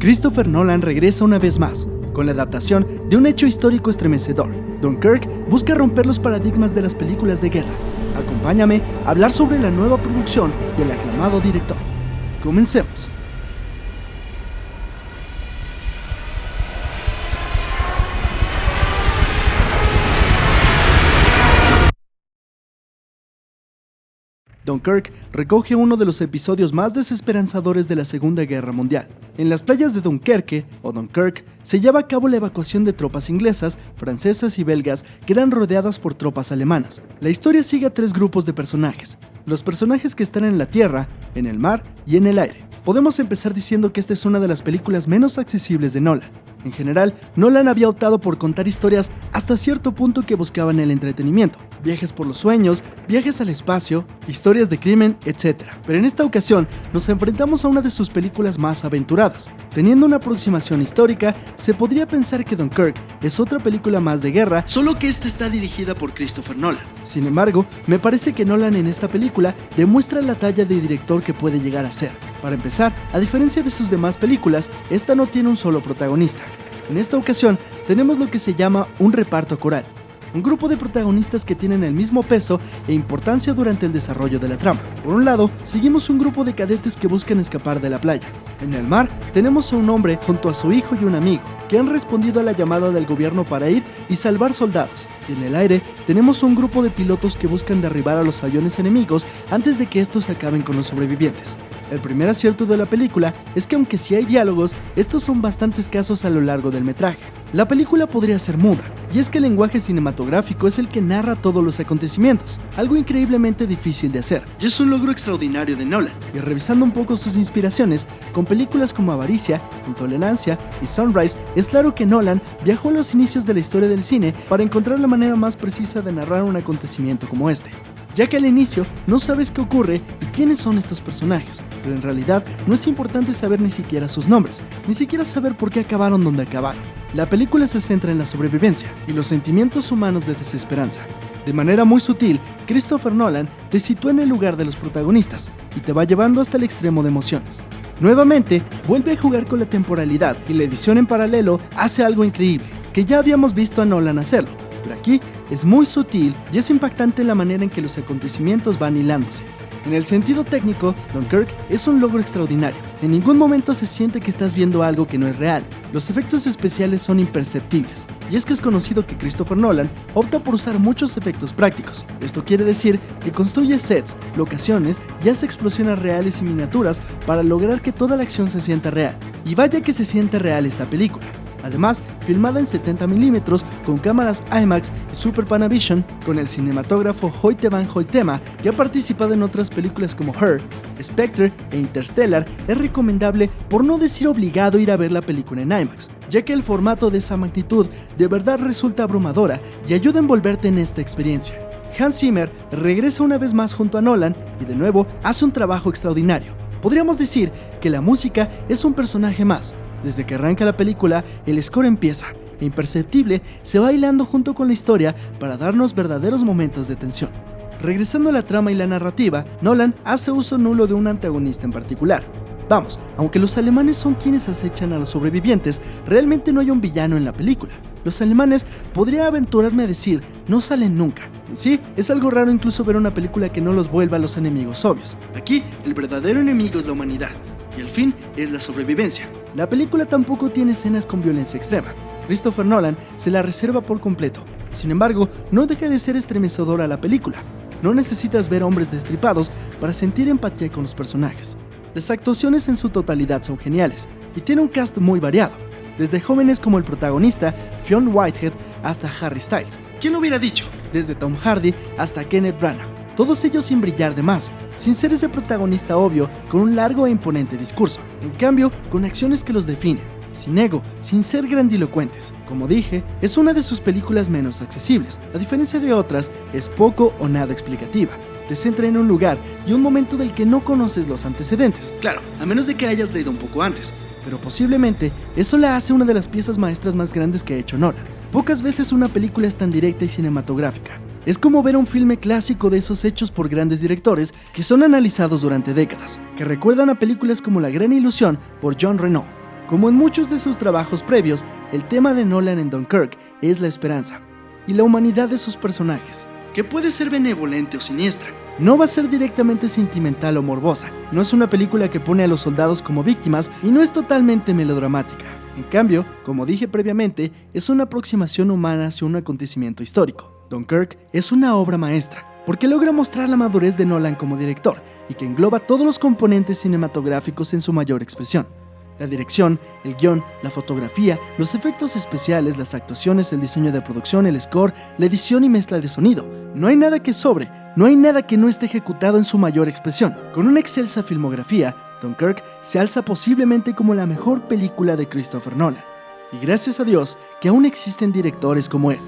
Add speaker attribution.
Speaker 1: Christopher Nolan regresa una vez más, con la adaptación de un hecho histórico estremecedor. Dunkirk busca romper los paradigmas de las películas de guerra. Acompáñame a hablar sobre la nueva producción del aclamado director. Comencemos. Dunkirk recoge uno de los episodios más desesperanzadores de la Segunda Guerra Mundial. En las playas de Dunkerque, o Dunkirk, se lleva a cabo la evacuación de tropas inglesas, francesas y belgas que eran rodeadas por tropas alemanas. La historia sigue a tres grupos de personajes. Los personajes que están en la tierra, en el mar y en el aire. Podemos empezar diciendo que esta es una de las películas menos accesibles de Nolan. En general, Nolan había optado por contar historias hasta cierto punto que buscaban el entretenimiento, viajes por los sueños, viajes al espacio, historias de crimen, etc. Pero en esta ocasión nos enfrentamos a una de sus películas más aventuradas. Teniendo una aproximación histórica, se podría pensar que Dunkirk es otra película más de guerra, solo que esta está dirigida por Christopher Nolan. Sin embargo, me parece que Nolan en esta película demuestra la talla de director que puede llegar a ser. Para empezar, a diferencia de sus demás películas, esta no tiene un solo protagonista. En esta ocasión, tenemos lo que se llama un reparto coral, un grupo de protagonistas que tienen el mismo peso e importancia durante el desarrollo de la trama. Por un lado, seguimos un grupo de cadetes que buscan escapar de la playa. En el mar, tenemos a un hombre junto a su hijo y un amigo, que han respondido a la llamada del gobierno para ir y salvar soldados. Y en el aire, tenemos un grupo de pilotos que buscan derribar a los aviones enemigos antes de que estos acaben con los sobrevivientes. El primer acierto de la película es que aunque sí hay diálogos, estos son bastante escasos a lo largo del metraje. La película podría ser muda, y es que el lenguaje cinematográfico es el que narra todos los acontecimientos, algo increíblemente difícil de hacer, y es un logro extraordinario de Nolan. Y revisando un poco sus inspiraciones, con películas como Avaricia, Intolerancia y Sunrise, es claro que Nolan viajó a los inicios de la historia del cine para encontrar la manera más precisa de narrar un acontecimiento como este, ya que al inicio no sabes qué ocurre y quiénes son estos personajes, pero en realidad no es importante saber ni siquiera sus nombres, ni siquiera saber por qué acabaron donde acabaron. La película se centra en la sobrevivencia y los sentimientos humanos de desesperanza. De manera muy sutil, Christopher Nolan te sitúa en el lugar de los protagonistas y te va llevando hasta el extremo de emociones. Nuevamente, vuelve a jugar con la temporalidad y la edición en paralelo hace algo increíble, que ya habíamos visto a Nolan hacerlo, pero aquí es muy sutil y es impactante la manera en que los acontecimientos van hilándose. En el sentido técnico, Dunkirk es un logro extraordinario. En ningún momento se siente que estás viendo algo que no es real. Los efectos especiales son imperceptibles. Y es que es conocido que Christopher Nolan opta por usar muchos efectos prácticos. Esto quiere decir que construye sets, locaciones y hace explosiones reales y miniaturas para lograr que toda la acción se sienta real. Y vaya que se siente real esta película. Además, filmada en 70 mm con cámaras IMAX y Super Panavision, con el cinematógrafo Hoyte van Hoytema, que ha participado en otras películas como Her, Spectre e Interstellar, es recomendable, por no decir obligado, ir a ver la película en IMAX, ya que el formato de esa magnitud de verdad resulta abrumadora y ayuda a envolverte en esta experiencia. Hans Zimmer regresa una vez más junto a Nolan y de nuevo hace un trabajo extraordinario. Podríamos decir que la música es un personaje más. Desde que arranca la película, el score empieza, e imperceptible se va hilando junto con la historia para darnos verdaderos momentos de tensión. Regresando a la trama y la narrativa, Nolan hace uso nulo de un antagonista en particular. Vamos, aunque los alemanes son quienes acechan a los sobrevivientes, realmente no hay un villano en la película. Los alemanes, podría aventurarme a decir, no salen nunca. Sí, es algo raro incluso ver una película que no los vuelva a los enemigos obvios. Aquí, el verdadero enemigo es la humanidad, y el fin es la sobrevivencia. La película tampoco tiene escenas con violencia extrema. Christopher Nolan se la reserva por completo. Sin embargo, no deja de ser estremecedora la película. No necesitas ver hombres destripados para sentir empatía con los personajes. Las actuaciones en su totalidad son geniales y tiene un cast muy variado, desde jóvenes como el protagonista Fionn Whitehead hasta Harry Styles. ¿Quién lo hubiera dicho? Desde Tom Hardy hasta Kenneth Branagh. Todos ellos sin brillar de más, sin ser ese protagonista obvio con un largo e imponente discurso. En cambio, con acciones que los definen, sin ego, sin ser grandilocuentes. Como dije, es una de sus películas menos accesibles. A diferencia de otras, es poco o nada explicativa. Te centra en un lugar y un momento del que no conoces los antecedentes. Claro, a menos de que hayas leído un poco antes. Pero posiblemente eso la hace una de las piezas maestras más grandes que ha hecho Nolan. Pocas veces una película es tan directa y cinematográfica. Es como ver un filme clásico de esos hechos por grandes directores que son analizados durante décadas, que recuerdan a películas como La Gran Ilusión por Jean Reno. Como en muchos de sus trabajos previos, el tema de Nolan en Dunkirk es la esperanza y la humanidad de sus personajes, que puede ser benevolente o siniestra. No va a ser directamente sentimental o morbosa, no es una película que pone a los soldados como víctimas y no es totalmente melodramática. En cambio, como dije previamente, es una aproximación humana hacia un acontecimiento histórico. Dunkirk es una obra maestra, porque logra mostrar la madurez de Nolan como director y que engloba todos los componentes cinematográficos en su mayor expresión. La dirección, el guión, la fotografía, los efectos especiales, las actuaciones, el diseño de producción, el score, la edición y mezcla de sonido. No hay nada que sobre, no hay nada que no esté ejecutado en su mayor expresión. Con una excelsa filmografía, Dunkirk se alza posiblemente como la mejor película de Christopher Nolan. Y gracias a Dios que aún existen directores como él.